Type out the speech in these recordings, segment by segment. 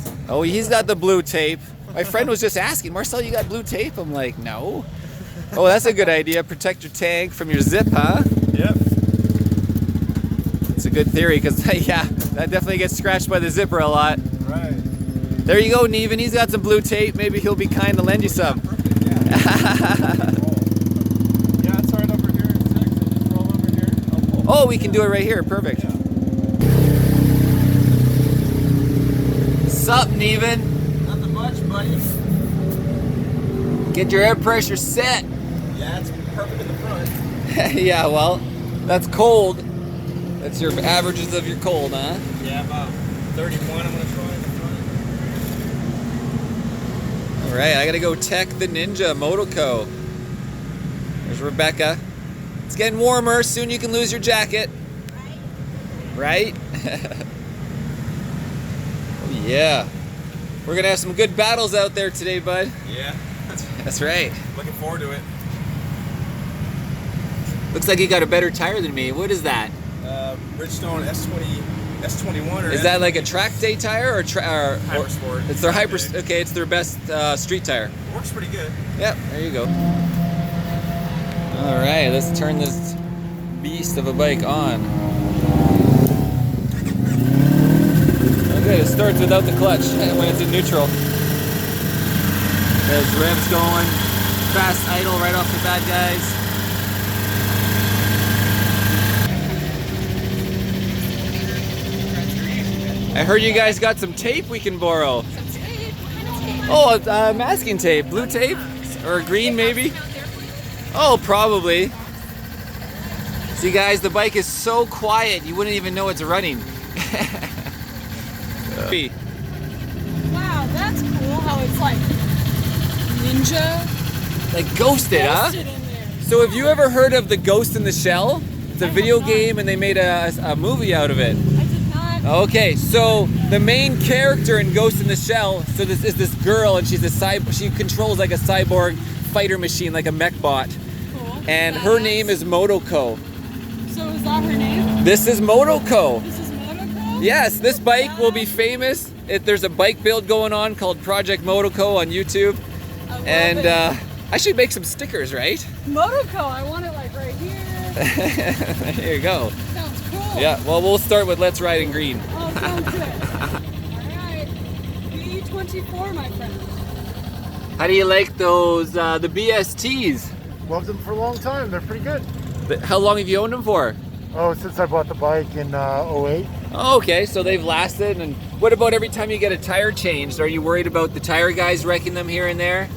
this. Oh, he's got the blue tape. My friend was just asking, Marcel, you got blue tape? I'm like, no. Oh, that's a good idea. Protect your tank from your zip, huh? Yep. It's a good theory because, yeah, that definitely gets scratched by the zipper a lot. Right. There you go, Neven. He's got some blue tape. Maybe he'll be kind to lend you some. Perfect, yeah. Yeah, it's right over here. Just roll over here. Oh, we can do it right here. Perfect. Yeah. Sup, Neven? Nothing much, buddy. Get your air pressure set. Yeah, it's perfect in the front. Yeah, well, that's cold. That's your averages of your cold, huh? Yeah, about 31 I'm gonna try in the front. All right, I gotta go tech the Ninja Motoko. There's Rebecca. It's getting warmer. Soon you can lose your jacket. Right? Oh yeah. We're gonna have some good battles out there today, bud. Yeah. That's right. Looking forward to it. Looks like you got a better tire than me. What is that? Bridgestone S21 or Is that like a track day tire or Hypersport? It's their hyper. Okay, it's their best street tire. Works pretty good. Yep, there you go. All right, let's turn this beast of a bike on. Okay, it starts without the clutch when it's in neutral. There's revs going, fast idle right off the bat, guys. I heard you guys got some tape we can borrow. Some tape? What kind of tape? Oh, masking tape. Blue tape? Or green, maybe? Oh, probably. See, guys, the bike is so quiet, you wouldn't even know it's running. Wow, that's cool how it's like ninja. Like ghosted, huh? Ghosted in there. So have you ever heard of the Ghost in the Shell? It's a video game and they made a movie out of it. I did not. Okay, so the main character in Ghost in the Shell, so this is this girl and she's she controls like a cyborg fighter machine, like a mech bot. Cool. And her name is Motoko. So is that her name? This is Motoko. This is Motoko? Yes, this bike will be famous. There's a bike build going on called Project Motoko on YouTube. I love And it. I should make some stickers, right? Motoko, I want it like right here. There you go. Sounds cool. Yeah, well, we'll start with Let's Ride in Green. Oh, sounds good. Alright. Pt.2, my friend. How do you like those, the BSTs? Loved them for a long time. They're pretty good. How long have you owned them for? Oh, since I bought the bike in 08. Oh, okay, so they've lasted. And what about every time you get a tire changed? Are you worried about the tire guys wrecking them here and there?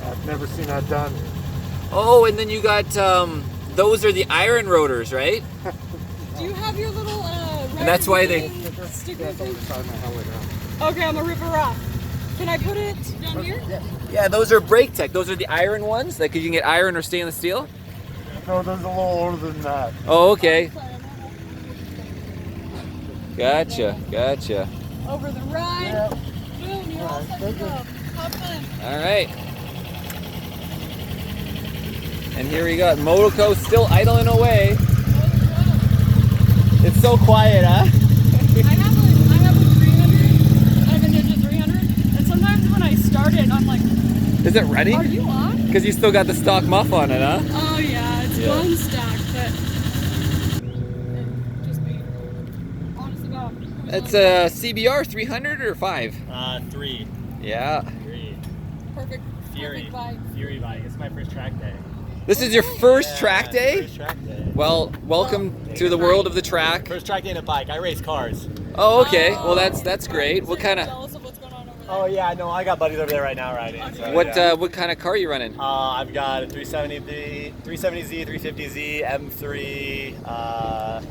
I've never seen that done. Oh, and then you got, those are the iron rotors, right? Do you have your little And that's why they... sticker That's on thing? the side of my helmet now. Okay, I'm gonna rip her off. Can I put it down here? Yeah, those are brake tech. Those are the iron ones. Like, you can get iron or stainless steel. No, those are a little older than that. Oh, okay. Sorry, I'm not- Gotcha, gotcha. Over the ride. Yeah. Boom, you're all set to thank go. you. Have fun. All right. And here we got Motoko still idling away. It's so quiet, huh? I have a 300. I have a Ninja 300. And sometimes when I start it, I'm like, Is it running? are you on? Because you still got the stock muff on it, huh? Oh yeah, it's bone stacked, but just be honest about It's a CBR 300 or 5? 3. Yeah. 3. perfect Fury. perfect bike. Fury bike. It's my first track day. This is your first track day? First track day. Well, welcome to the world of the track. First track day in a bike. I race cars. Oh, okay. Well, that's great. What kind of Jealous of what's going on over there. Oh yeah, no, I got buddies over there right now riding. So, yeah. what kind of car are you running? I've got a 370Z, 350Z, M3,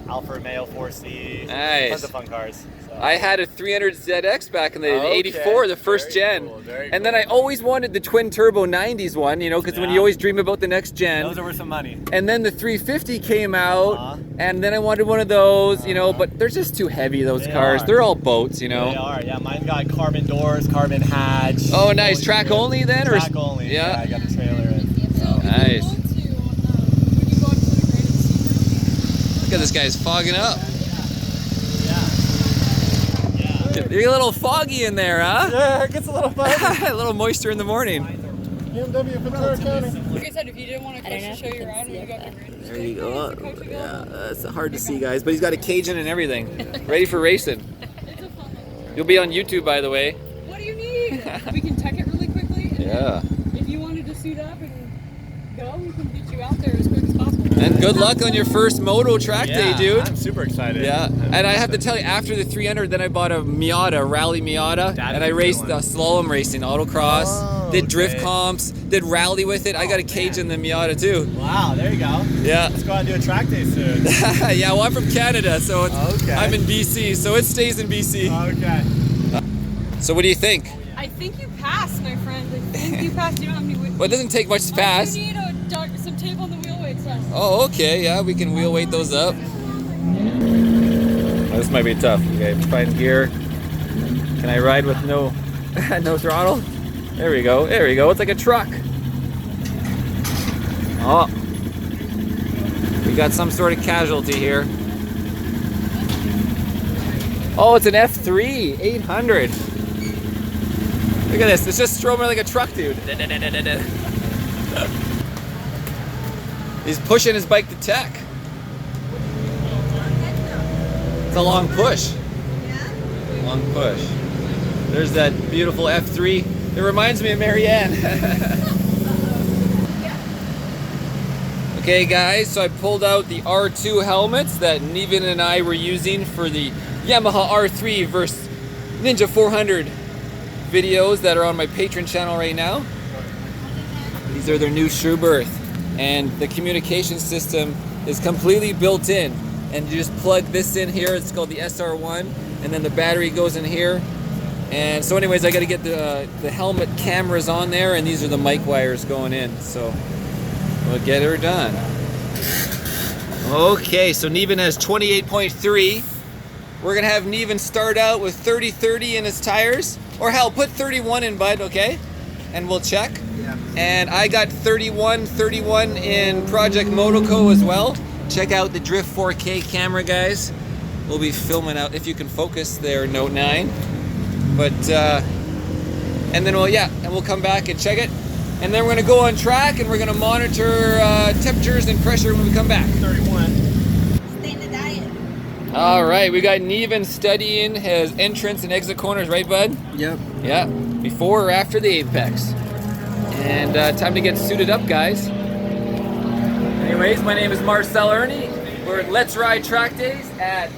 Alfa Romeo 4C. Nice. Tons of fun cars. So. I had a 300ZX back in the Okay, 84, the first very gen. cool, very and then I cool. always wanted the twin turbo 90s one, you know, because when Yeah. you always dream about the next gen. Those are worth some money. And then the 350 came out, Uh-huh. and then I wanted one of those, you know, but they're just too heavy, those They cars. are. They're all boats, you know. They are, yeah. Mine got carbon doors, carbon hatch. Oh, nice. Fully Track geared. only then? Or Track only. Yeah. I got the trailer in. So if Nice. you go to the graded seat, Look at this guy's fogging up. Yeah. You're a little foggy in there, huh? Yeah, it gets a little foggy. A little moisture in the morning. BMW Ventura County. Like I said, if you didn't want a coach to show you around when you got your green, There you go. Yeah, it's hard to see, guys, but he's got a cage in and everything. Ready for racing. it's a fun one. You'll be on YouTube, by the way. What do you need? We can tech it really quickly. And Yeah. then if you wanted to suit up and go, we can get you out there as quick as possible. And good luck on your first moto track day, dude. I'm super excited. Yeah, and I have to tell you, after the 300, then I bought a Miata, Rally Miata, That and is I a good raced one. slalom racing, autocross, Oh, did drift okay. comps, did rally with it. I got a cage in the Miata too. Wow, there you go. Yeah. Let's go out and do a track day soon. Yeah, well, I'm from Canada, so Okay. I'm in BC, so it stays in BC. Okay. So what do you think? I think you passed, my friend. I think you passed. You don't have any weight. Well, it doesn't take much to pass. You need some tape on the wheel weight test. Oh, okay, yeah, we can wheel weight those up. Oh, this might be tough. Okay, find gear. Can I ride with no no throttle? There we go. There we go. It's like a truck. Oh, we got some sort of casualty here. Oh, it's an F3 800. Look at this. It's just strolling like a truck, dude. He's pushing his bike to tech. It's a long push. Long push. There's that beautiful F3. It reminds me of Marianne. Okay guys, so I pulled out the R2 helmets that Neven and I were using for the Yamaha R3 versus Ninja 400 videos that are on my Patreon channel right now. These are their new Schuberth, and the communication system is completely built in, and you just plug this in here. It's called the SR1, and then the battery goes in here. And so anyways, I got to get the helmet cameras on there, and these are the mic wires going in, so we'll get her done. Okay, so Neven has 28.3. We're gonna have Neven start out with 30-30 in his tires, or hell, put 31 in, bud, okay? And we'll check. Yeah. And I got 31 in Project Motoko as well. Check out the Drift 4K camera, guys. We'll be filming out, if you can focus there, Note 9. But, and then we'll come back and check it. And then we're gonna go on track and we're gonna monitor temperatures and pressure when we come back. 31. Stay in the diet. All right, we got Neven studying his entrance and exit corners, right, bud? Yep. Yeah, before or after the apex. And time to get suited up, guys. Anyways, my name is Marcel Irnie. We're at Let's Ride Trackdays at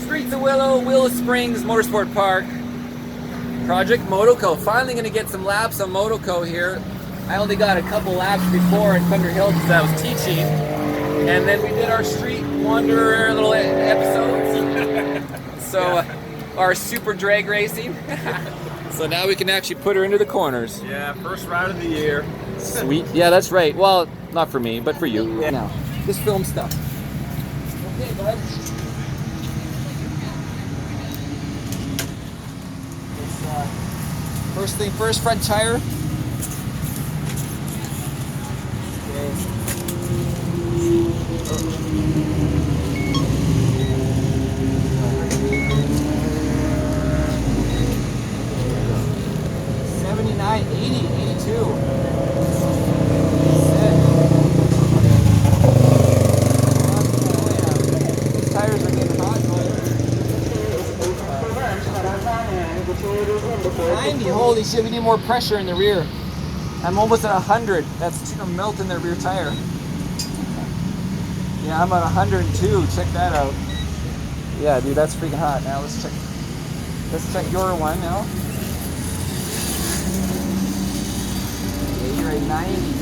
Streets of Willow, WillowSprings Motorsport Park. Project Motoko. Finally gonna get some laps on Motoko here. I only got a couple laps before in Thunderhill because I was teaching. And then we did our Street Wanderer little episodes. So our super drag racing. So now we can actually put her into the corners. Yeah, first ride of the year. Sweet. Yeah, that's right. Well, not for me, but for you. Yeah. Now, just film stuff. Okay, bud. First thing first, front tire. $79, $80, $82. These tires are getting hot. 90, holy shit, we need more pressure in the rear. I'm almost at 100. That's gonna melt in the rear tire. Yeah, I'm at 102. Check that out. Yeah, dude, that's freaking hot. Now let's check your one now. Yeah, you're at 90.